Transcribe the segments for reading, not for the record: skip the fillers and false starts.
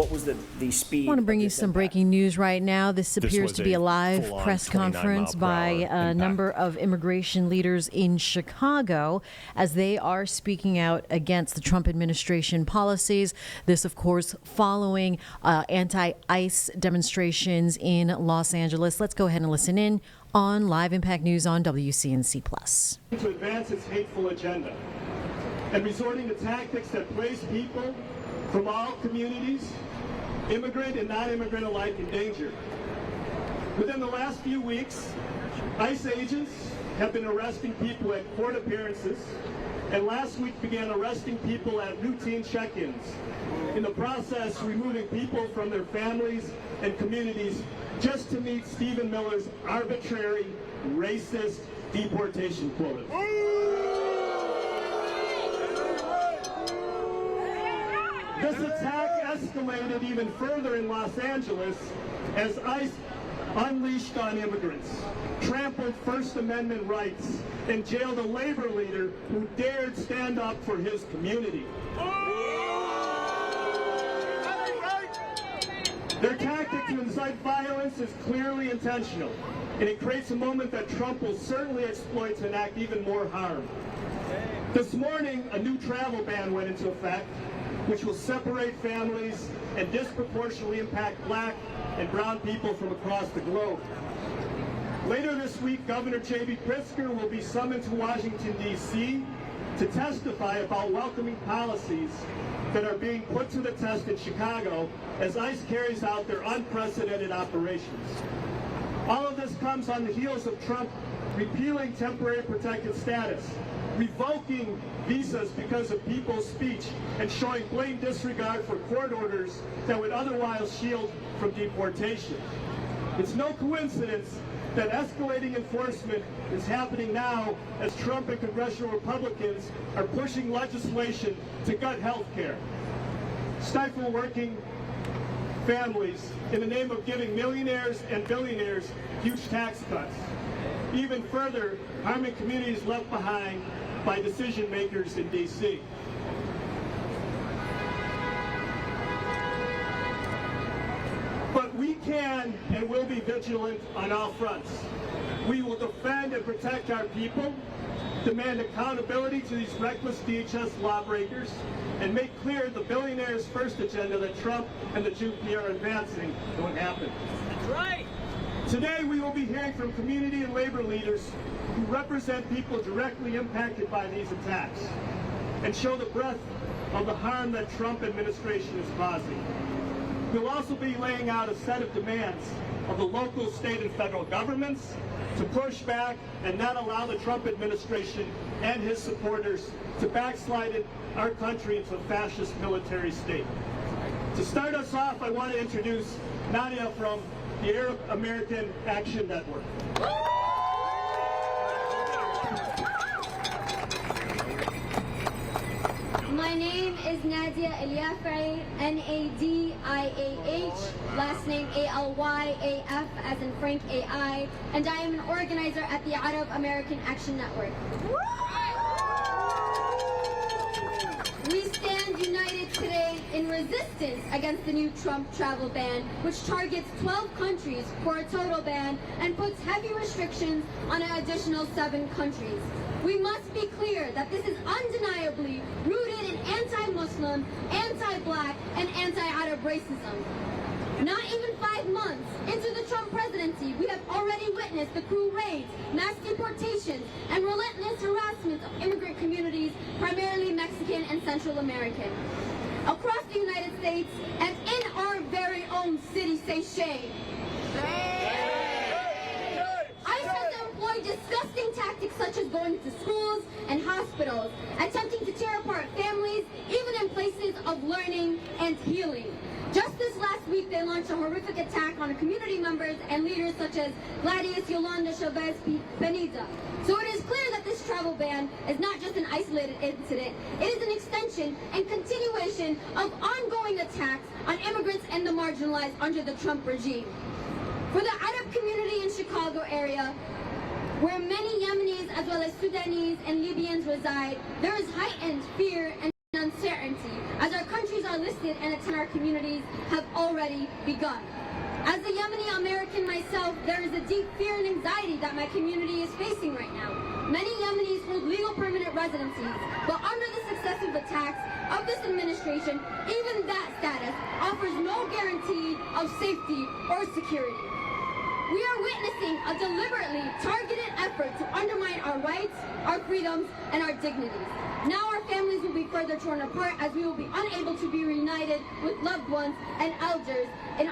What was the speed? I want to bring you some breaking news right now. This appears to be a live press conference by a number of immigration leaders in Chicago as they are speaking out against the Trump administration policies. This, of course, following anti-ICE demonstrations in Los Angeles. Let's go ahead and listen in on Live Impact News on WCNC+. To advance its hateful agenda and resorting to tactics that place people from all communities, immigrant and non-immigrant alike, in danger. Within the last few weeks, ICE agents have been arresting people at court appearances, and last week began arresting people at routine check-ins, in the process removing people from their families and communities just to meet Stephen Miller's arbitrary, racist deportation quotas. This attack escalated even further in Los Angeles as ICE unleashed on immigrants, trampled First Amendment rights, and jailed a labor leader who dared stand up for his community. Their tactic to incite violence is clearly intentional, and it creates a moment that Trump will certainly exploit to enact even more harm. This morning, a new travel ban went into effect, which will separate families and disproportionately impact black and brown people from across the globe. Later this week, Governor J.B. Pritzker will be summoned to Washington, D.C. to testify about welcoming policies that are being put to the test in Chicago as ICE carries out their unprecedented operations. All of this comes on the heels of Trump repealing temporary protected status, revoking visas because of people's speech, and showing blatant disregard for court orders that would otherwise shield from deportation. It's no coincidence that escalating enforcement is happening now as Trump and congressional Republicans are pushing legislation to gut health care, stifle working families in the name of giving millionaires and billionaires huge tax cuts, even further harming communities left behind by decision makers in D.C. But we can and will be vigilant on all fronts. We will defend and protect our people, demand accountability to these reckless DHS lawbreakers, and make clear the billionaires' first agenda that Trump and the GOP are advancing won't happen. That's right. Today we will be hearing from community and labor leaders who represent people directly impacted by these attacks and show the breadth of the harm that Trump administration is causing. We'll also be laying out a set of demands of the local, state, and federal governments to push back and not allow the Trump administration and his supporters to backslide our country into a fascist military state. To start us off, I want to introduce Nadia from the Arab American Action Network. My name is Nadia Al-Yafai, N-A-D-I-A-H, last name A-L-Y-A-F as in Frank A-I, and I am an organizer at the Arab American Action Network. We stand united today in resistance against the new Trump travel ban, which targets 12 countries for a total ban and puts heavy restrictions on an additional 7 countries. We must be clear that this is undeniably rooted in anti-Muslim, anti-black, and anti-Arab racism. Not even 5 months into the Trump presidency, we have already witnessed the coup raids, mass deportations, and relentless harassment of immigrant communities, primarily Mexican and Central American. Across the United States and in our very own city, say shame. ICE has employed disgusting tactics such as going to schools and hospitals, attempting to tear apart families, even in places of learning and healing. Just this last week, they launched a horrific attack on community members and leaders such as Gladys Yolanda Chavez Benita. So it is clear that this travel ban is not just an isolated incident. It is an extension and continuation of ongoing attacks on immigrants and the marginalized under the Trump regime. For the Arab community in Chicago area, where many Yemenis as well as Sudanese and Libyans reside, there is heightened fear and uncertainty as our countries are listed target and attend our communities have already begun. As a Yemeni American myself, there is a deep fear and anxiety that my community is facing right now. Many Yemenis hold legal permanent residencies, but under the successive attacks of this administration, even that status offers no guarantee of safety or security. We are witnessing a deliberately targeted effort to undermine our rights, our freedoms, and our dignities. Now our families will be further torn apart as we will be unable to be reunited with loved ones and elders in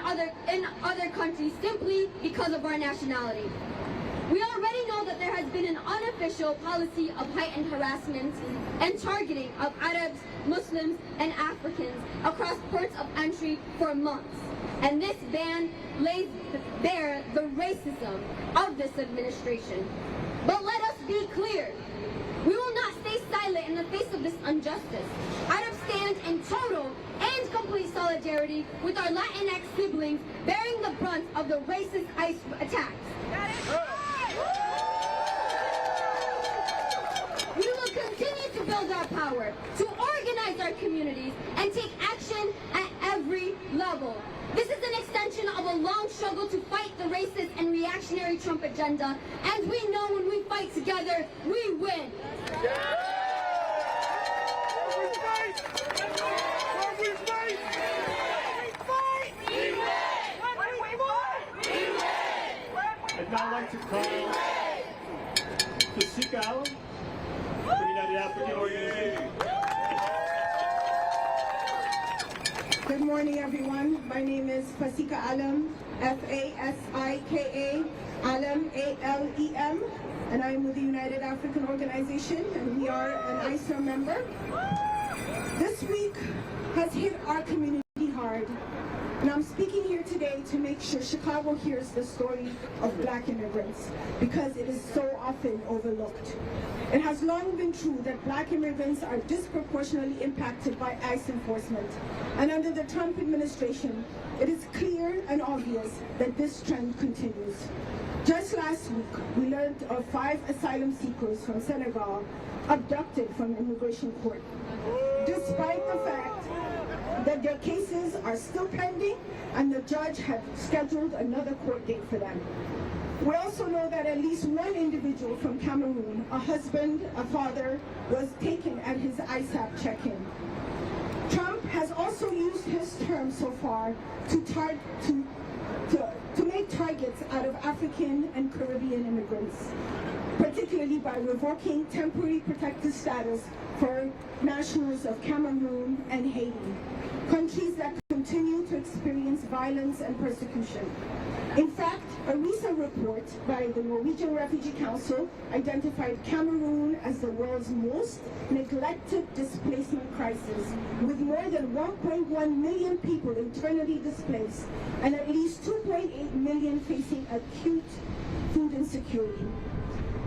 other countries simply because of our nationality. We already know that there has been an unofficial policy of heightened harassment and targeting of Arabs, Muslims, and Africans across ports of entry for months. And this ban lays bare the racism of this administration. But let us be clear. We will not stay silent in the face of this injustice. Arabs stand in total and complete solidarity with our Latinx siblings bearing the brunt of the racist ICE attacks. We will continue to build our power, to organize our communities, and take action at every level. This is an extension of a long struggle to fight the racist and reactionary Trump agenda, and we know when we fight together, we win. I'd now like to call Garcia from the United African Organization. Good morning, everyone. My name is Fasika Alem, F-A-S-I-K-A, Alem, A-L-E-M, and I am with the United African Organization, and we are an ISO member. This week has hit our community hard, and I'm speaking here today to make sure Chicago hears the story of Black immigrants, because it is so often overlooked. It has long been true that Black immigrants are disproportionately impacted by ICE enforcement. And under the Trump administration, it is clear and obvious that this trend continues. Just last week, we learned of 5 asylum seekers from Senegal abducted from immigration court, despite the fact that their cases are still pending and the judge had scheduled another court date for them. We also know that at least one individual from Cameroon, a husband, a father, was taken at his ISAP check-in. Trump has also used his term so far to make targets out of African and Caribbean immigrants, particularly by revoking temporary protected status for nationals of Cameroon and Haiti, countries that continue to experience violence and persecution. In fact, a recent report by the Norwegian Refugee Council identified Cameroon as the world's most neglected displacement crisis, with more than 1.1 million people internally displaced and at least 2.8 million facing acute food insecurity.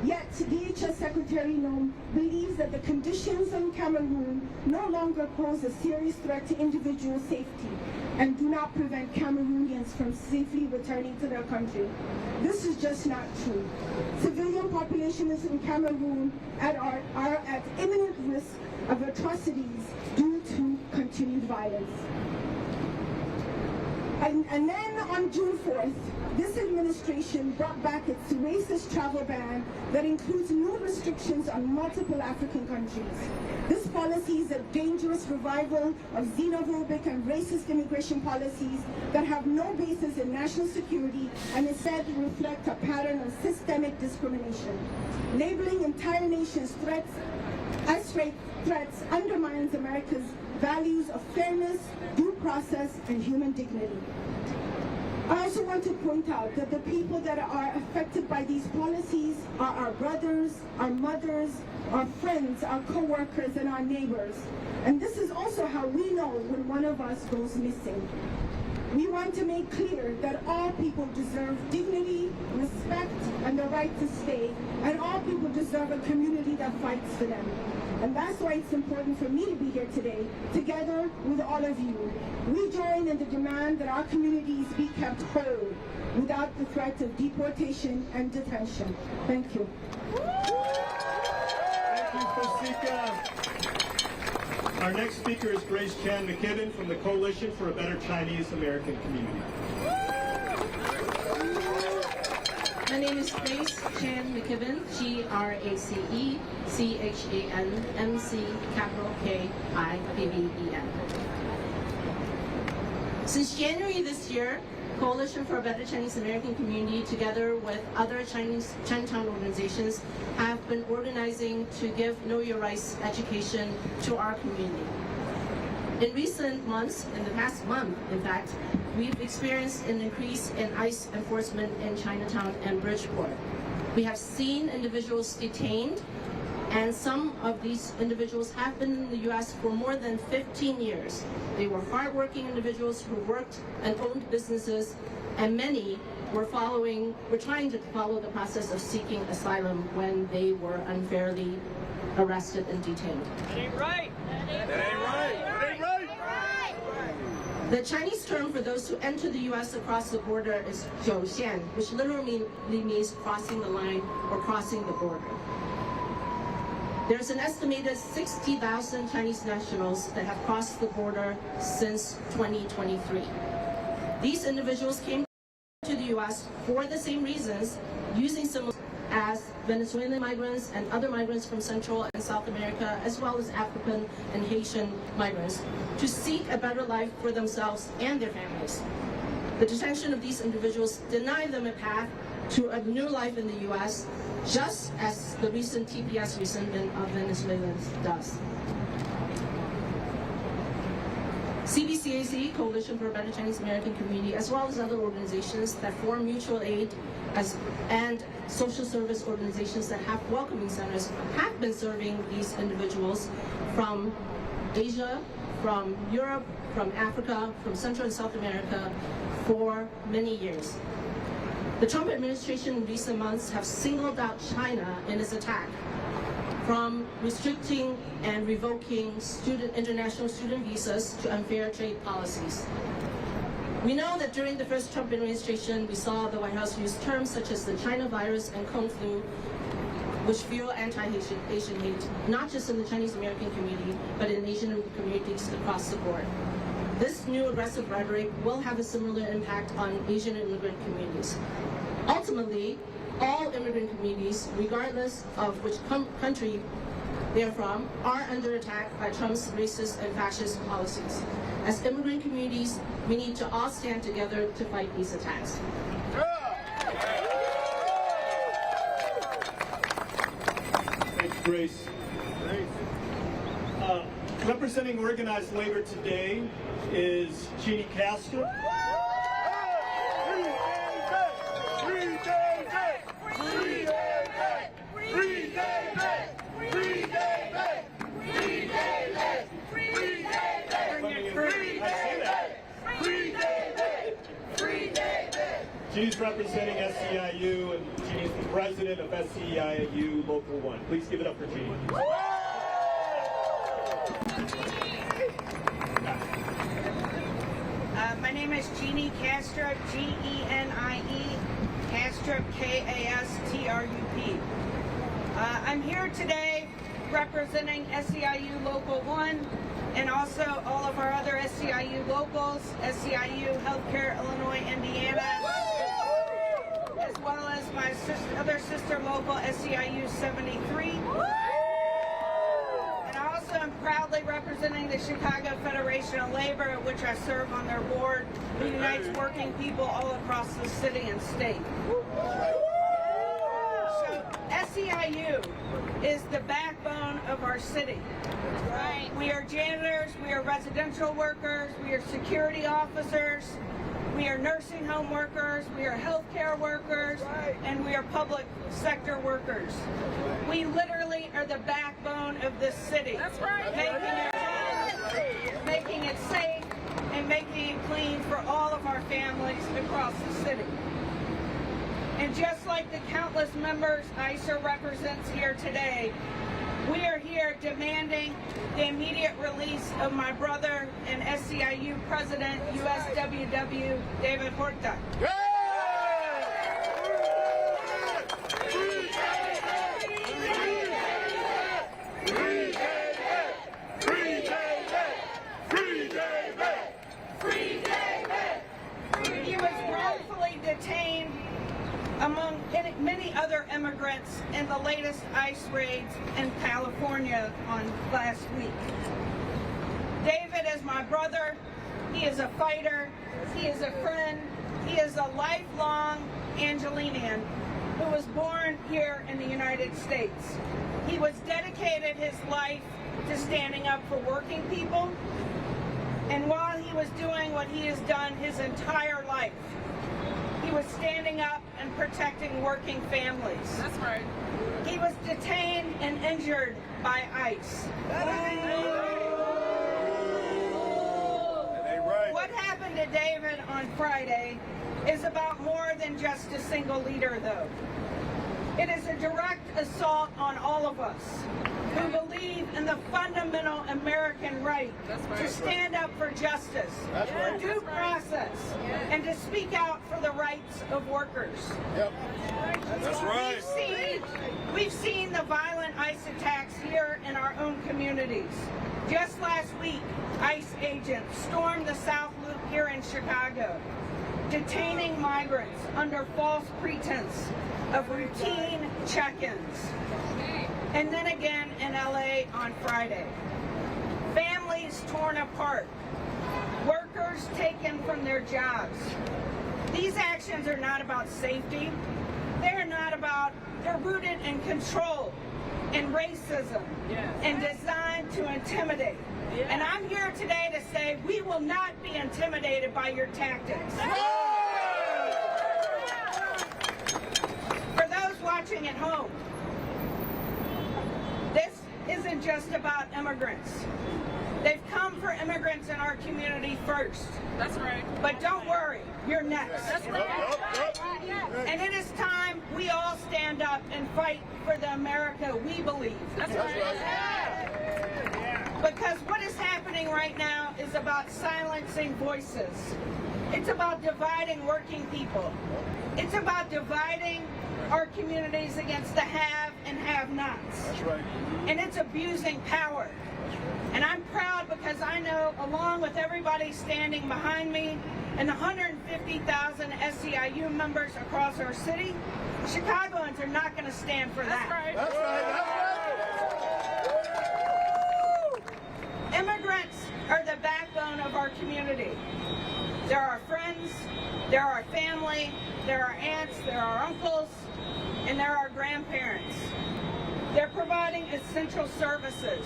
Yet, DHS Secretary Noem believes that the conditions in Cameroon no longer pose a serious threat to individual safety and do not prevent Cameroonians from safely returning to their country. This is just not true. Civilian populations in Cameroon are at imminent risk of atrocities due to continued violence. And then on June 4th, this administration brought back its racist travel ban that includes new restrictions on multiple African countries. This policy is a dangerous revival of xenophobic and racist immigration policies that have no basis in national security and instead reflect a pattern of systemic discrimination. Labeling entire nations as threats undermines America's values of fairness, due process, and human dignity. I also want to point out that the people that are affected by these policies are our brothers, our mothers, our friends, our co-workers, and our neighbors. And this is also how we know when one of us goes missing. We want to make clear that all people deserve dignity, respect, and the right to stay, and all people deserve a community that fights for them. And that's why it's important for me to be here today, together with all of you. We join in the demand that our communities be kept whole, without the threat of deportation and detention. Thank you. Thank you, Fasika. Our next speaker is Grace Chan McKibben from the Coalition for a Better Chinese American Community. My name is Grace Chan McKibben, GRACE-CHANMC-K-I-B-B-E-N. Since January this year, Coalition for a Better Chinese American Community, together with other Chinatown organizations, have been organizing to give Know Your Rights education to our community. In recent months, in the past month, in fact, we've experienced an increase in ICE enforcement in Chinatown and Bridgeport. We have seen individuals detained, and some of these individuals have been in the U.S. for more than 15 years. They were hardworking individuals who worked and owned businesses, and many were trying to follow the process of seeking asylum when they were unfairly arrested and detained. That ain't right. That ain't right. That ain't right. The Chinese term for those who enter the U.S. across the border is 九线, which literally means crossing the line or crossing the border. There's an estimated 60,000 Chinese nationals that have crossed the border since 2023. These individuals came to the U.S. for the same reasons, using similar as Venezuelan migrants and other migrants from Central and South America, as well as African and Haitian migrants, to seek a better life for themselves and their families. The detention of these individuals denied them a path to a new life in the U.S., just as the recent TPS resentment of Venezuelans does. CBCAC, Coalition for a Better Chinese American Community, as well as other organizations that form mutual aid and social service organizations that have welcoming centers, have been serving these individuals from Asia, from Europe, from Africa, from Central and South America for many years. The Trump administration in recent months have singled out China in its attack, from restricting and revoking international student visas to unfair trade policies. We know that during the first Trump administration, we saw the White House use terms such as the China virus and Kung flu, which fuel anti-Asian hate, not just in the Chinese American community, but in Asian communities across the board. This new aggressive rhetoric will have a similar impact on Asian immigrant communities. Ultimately, all immigrant communities, regardless of which country they are from, are under attack by Trump's racist and fascist policies. As immigrant communities, we need to all stand together to fight these attacks. Thanks, Grace. Representing organized labor today is Jeannie Castro. Jeannie's representing SEIU, and Jeannie's the president of SEIU Local 1. Please give it up for Jeannie. My name is Jeannie Kastrup, G-E-N-I-E, Kastrup, K-A-S-T-R-U-P. I'm here today representing SEIU Local 1 and also all of our other SEIU locals, SEIU Healthcare Illinois, Indiana, as well as my other sister local, SEIU 73. And I also am proudly representing the Chicago Federation of Labor, at which I serve on their board, who unites working people all across the city and state. So SEIU is the backbone of our city. Right. We are janitors, we are residential workers, we are security officers, we are nursing home workers, we are healthcare workers, and we are public sector workers. We literally are the backbone of this city. That's right. Making it safe and making it clean for all of our families across the city. And just like the countless members ICER represents here today, we are here demanding the immediate release of my brother and SEIU President, USWW, David Horta. detained, among many other immigrants, in the latest ICE raids in California on last week. David is my brother. He is a fighter. He is a friend. He is a lifelong Angelinian who was born here in the United States. He was dedicated his life to standing up for working people. And while he was doing what he has done his entire life, he was standing up and protecting working families. That's right. He was detained and injured by ICE. What happened to David on Friday is about more than just a single leader, though. It is a direct assault on all of us who believe in the fundamental American right to stand up for justice, for due process, and to speak out for the rights of workers. That's right. We've seen the violent ICE attacks here in our own communities. Just last week, ICE agents stormed the South Loop here in Chicago, detaining migrants under false pretense of routine check-ins. And then again in LA on Friday. Families torn apart. Workers taken from their jobs. These actions are not about safety. They're rooted in control and racism and designed to intimidate. And I'm here today to say we will not be intimidated by your tactics. For those watching at home, this isn't just about immigrants. They've come for immigrants in our community first. That's right. But don't worry, you're next. That's right. And it is time we all stand up and fight for the America we believe. That's right. Because what is happening right now is about silencing voices. It's about dividing working people. It's about dividing our communities against the have and have-nots. That's right. And it's abusing power. And I'm proud because I know, along with everybody standing behind me and the 150,000 SEIU members across our city, Chicagoans are not going to stand for that. That's right. That's right. Immigrants are the backbone of our community. They're our friends, they're our family, they're our aunts, they're our uncles, and they're our grandparents. They're providing essential services.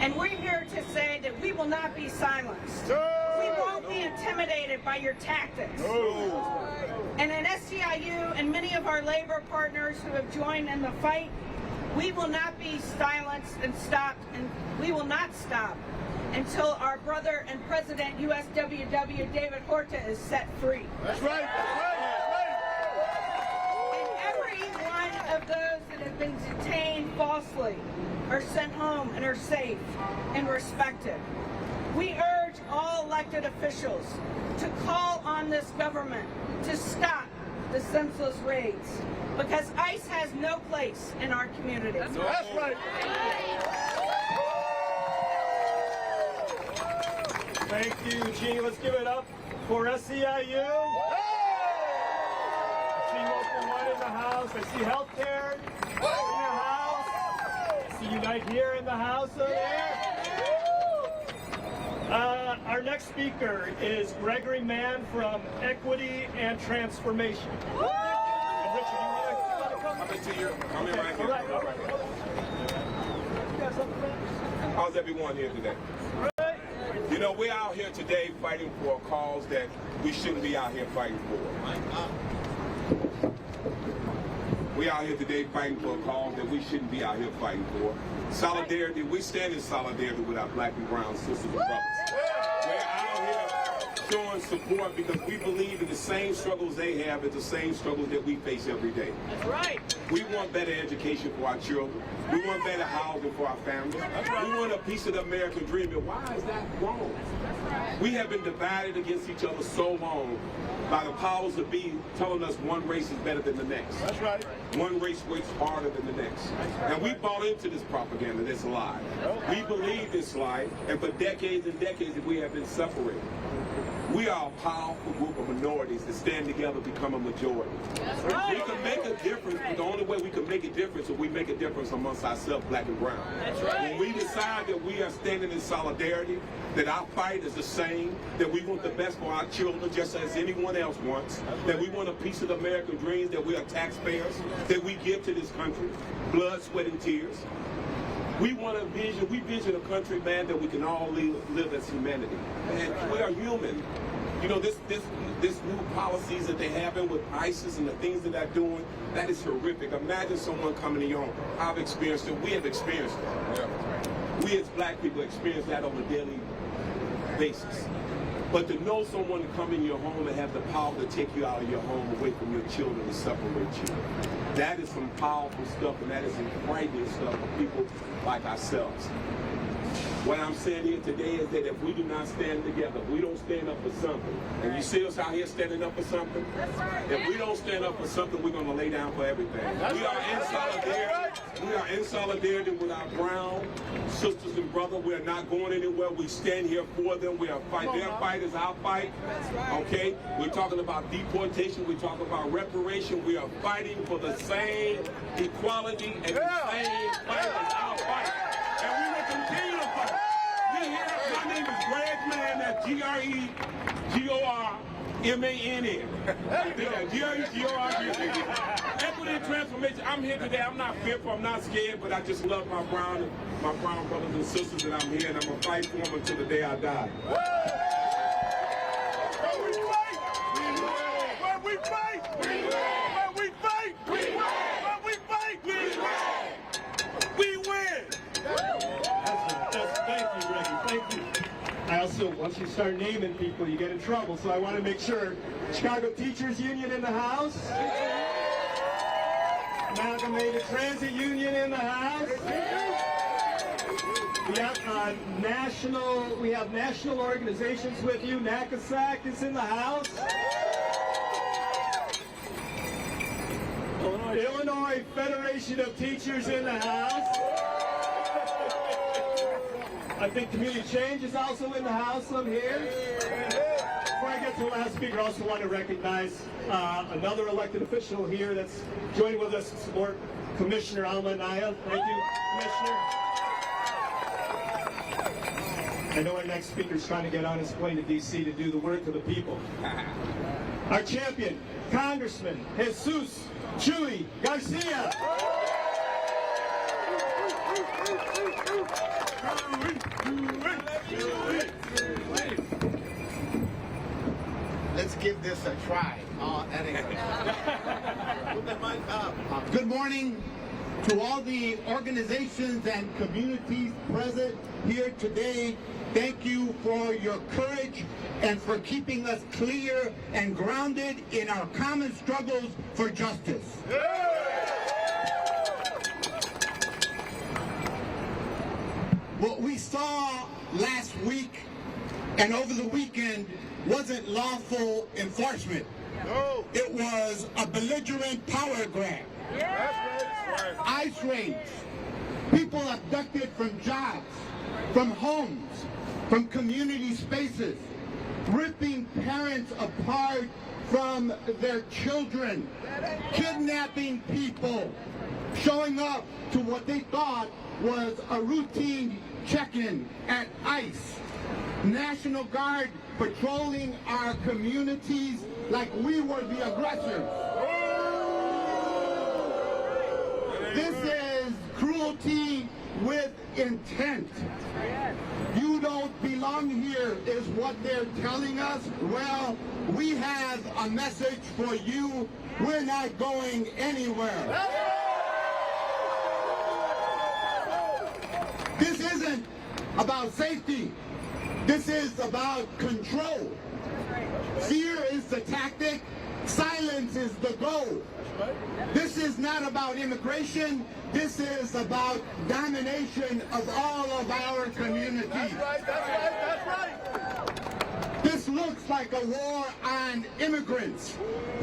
And we're here to say that we will not be silenced. We won't be intimidated by your tactics. And in SEIU and many of our labor partners who have joined in the fight, we will not be silenced and stopped, and we will not stop until our brother and President USWW David Horta is set free. That's right. That's right. And every one of those that have been detained falsely are sent home and are safe and respected. We urge all elected officials to call on this government to stop the senseless raids, because ICE has no place in our community. That's right. Thank you, Gene. Let's give it up for SEIU. I see Local 1 in the house. I see Healthcare in the house. I see Unite Here in the house over there. Our next speaker is Gregory Mann from Equity and Transformation. And Richard, you want to come? I'm into your. I'm in right here. All right. You got something, man? How's everyone here today? You know, we're out here today fighting for a cause that we shouldn't be out here fighting for. We're out here today fighting for a cause that we shouldn't be out here fighting for. Solidarity, we stand in solidarity with our black and brown sisters and brothers. We're out here showing support because we believe in the same struggles they have as the same struggles that we face every day. That's right. We want better education for our children. We want better housing for our families. We want a piece of the American dream. And why is that wrong? We have been divided against each other so long by the powers that be telling us one race is better than the next. That's right. One race works harder than the next. And we bought into this propaganda, this lie. We believe this lie, and for decades and decades we have been separated. We are a powerful group of minorities that stand together to become a majority. We can make a difference, but the only way we can make a difference is we make a difference amongst ourselves, black and brown. When we decide that we are standing in solidarity, that our fight is the same, that we want the best for our children just as anyone else wants, that we want a piece of the American dreams, that we are taxpayers, that we give to this country, blood, sweat, and tears. We vision a country, man, that we can all live as humanity. And we are human. You know, this new policies that they're having with ISIS and the things that they're doing, that is horrific. Imagine someone coming to your home. I've experienced it. We have experienced it. We as black people experience that on a daily basis. But to know someone to come in your home and have the power to take you out of your home, away from your children, and separate you, that is some powerful stuff, and that is some frightening stuff for people like ourselves. What I'm saying here today is that if we do not stand together, if we don't stand up for something, and you see us out here standing up for something, if we don't stand up for something, we're going to lay down for everything. We are in solidarity. We are in solidarity with our brown sisters and brothers. We are not going anywhere. We stand here for them. We are fighting. Their fight is our fight. Okay? We're talking about deportation. We're talking about reparation. We are fighting for the same equality and the same fight as our fight. And we will continue to fight. We here. My name is Greg Mann. That's G-R-E-G-O-R-M-A-N-N. G-R-E-G-O-R-M-A-N-N. Equity and transformation. I'm here today. I'm not fearful. I'm not scared, but I just love my brown brothers and sisters, and I'm here, and I'm going to fight for them until the day I die. Where we fight, we win. Where we fight, we win. Where we fight, we win. Thank you, Reggie. Thank you. I also, once you start naming people, you get in trouble. So I want to make sure. Chicago Teachers Union in the house. Amalgamated Transit Union in the house. We have national organizations with you. NACASAC is in the house. Illinois Federation of Teachers in the house. I think Community Change is also in the house. I'm here. Before I get to the last speaker, I also want to recognize another elected official here that's joining with us to support Commissioner Alma Naya. Thank you, Commissioner. I know our next speaker is trying to get on his plane to D.C. to do the work of the people. Our champion, Congressman Jesus Chuy Garcia. Let's give this a try. Good morning to all the organizations and communities present here today. Thank you for your courage and for keeping us clear and grounded in our common struggles for justice. What we saw last week and over the weekend wasn't lawful enforcement. No. It was a belligerent power grab. Yeah. ICE raids. People abducted from jobs, from homes, from community spaces, ripping parents apart from their children, kidnapping people, showing up to what they thought was a routine check-in at ICE. National Guard patrolling our communities like we were the aggressors. This is cruelty with intent. You don't belong here is what they're telling us. Well, we have a message for you. We're not going anywhere. This isn't about safety. This is about control. Fear is the tactic. Silence is the goal. This is not about immigration. This is about domination of all of our communities. That's right, that's right, that's right. This looks like a war on immigrants,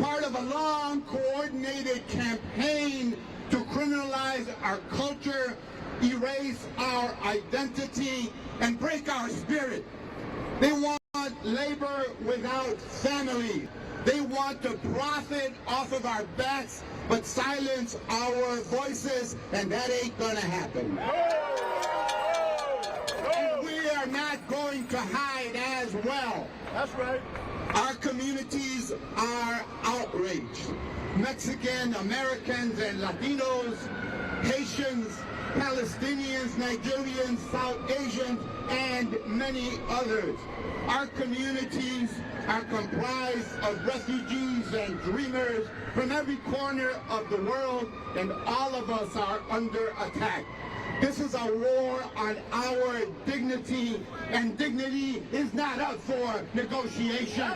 part of a long, coordinated campaign to criminalize our culture, erase our identity, and break our spirit. They want labor without family. They want to profit off of our backs, but silence our voices, and that ain't gonna happen. And we are not going to hide as well. That's right. Our communities are outraged. Mexican Americans and Latinos, Haitians, Palestinians, Nigerians, South Asians, and many others. Our communities are comprised of refugees and dreamers from every corner of the world, and all of us are under attack. This is a war on our dignity, and dignity is not up for negotiation.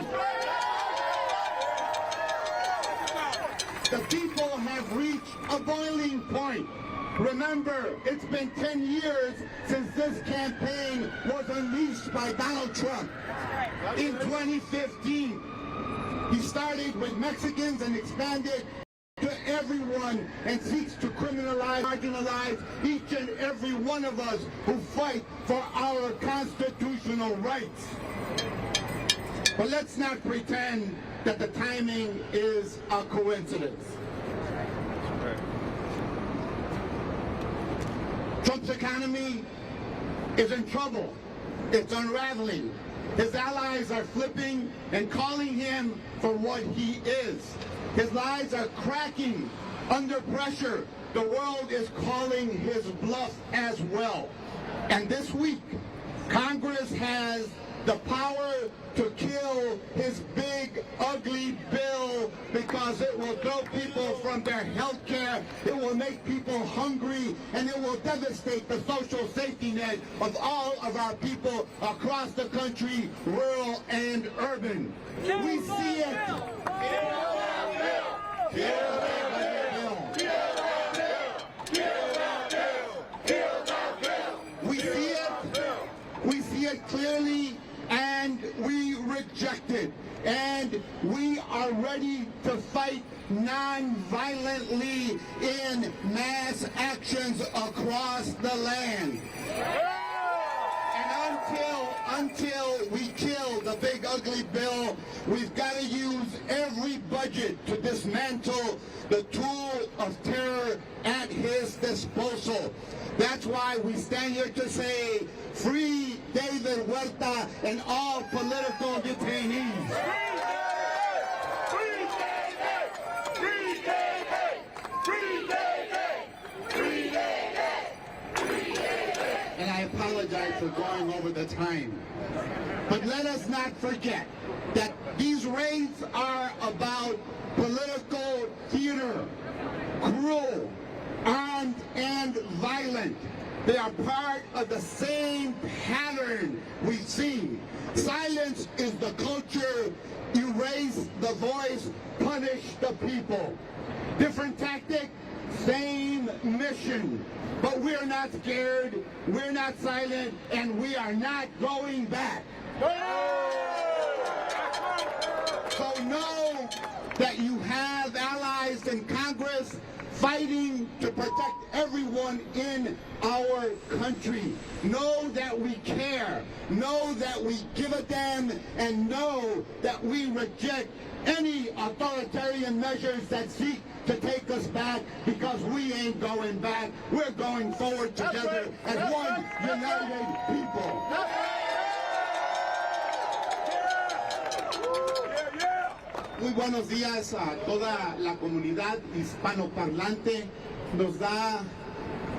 The people have reached a boiling point. Remember, it's been 10 years since this campaign was unleashed by Donald Trump. In 2015, he started with Mexicans and expanded to everyone and seeks to criminalize, marginalize each and every one of us who fight for our constitutional rights. But let's not pretend that the timing is a coincidence. Trump's economy is in trouble. It's unraveling. His allies are flipping and calling him for what he is. His lies are cracking under pressure. The world is calling his bluff as well. And this week, Congress has the power to kill his big, ugly bill because it will throw people from their health care, it will make people hungry, and it will devastate the social safety net of all of our people across the country, rural and urban. We see it. We see it clearly, and we reject it. And we are ready to fight non-violently in mass actions across the land. And until we kill the big ugly bill, we've got to use every budget to dismantle the tool of terror at his disposal. That's why we stand here to say, free David Huerta and all political detainees. Free David! Free David! Free David! Free David! Free David! And I apologize for going over the time. But let us not forget that these raids are about political theater, cruel, armed and violent. They are part of the same pattern we've seen. Silence is the culture. Erase the voice. Punish the people. Different tactic, same mission. But we're not scared, we're not silent, and we are not going back. So know that you have allies in Congress fighting to protect everyone in our country. Know that we care. Know that we give a damn, and know that we reject any authoritarian measures that seek to take us back, because we ain't going back. We're going forward together as one united people. Muy buenos días a toda la comunidad hispanoparlante. Nos da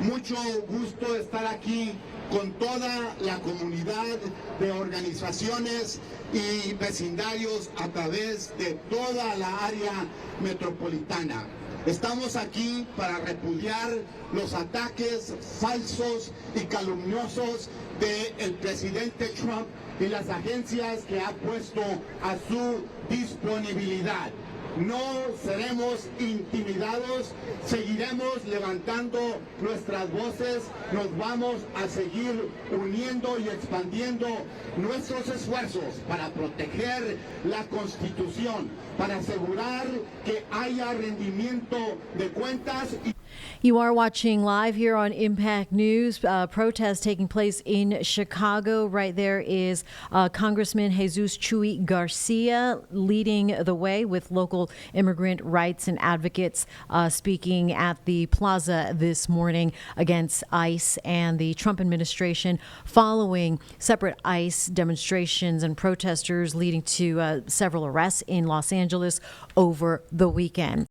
mucho gusto estar aquí con toda la comunidad de organizaciones y vecindarios a través de toda la área metropolitana. Estamos aquí para repudiar los ataques falsos y calumniosos del presidente Trump y las agencias que ha puesto a su disponibilidad. No seremos intimidados, seguiremos levantando nuestras voces, nos vamos a seguir uniendo y expandiendo nuestros esfuerzos para proteger la Constitución, para asegurar que haya rendimiento de cuentas. You are watching live here on Impact News. Protest taking place in Chicago. Right there is Congressman Jesus Chuy Garcia leading the way with local immigrant rights and advocates speaking at the plaza this morning against ICE and the Trump administration following separate ICE demonstrations and protesters leading to several arrests in Los Angeles over the weekend.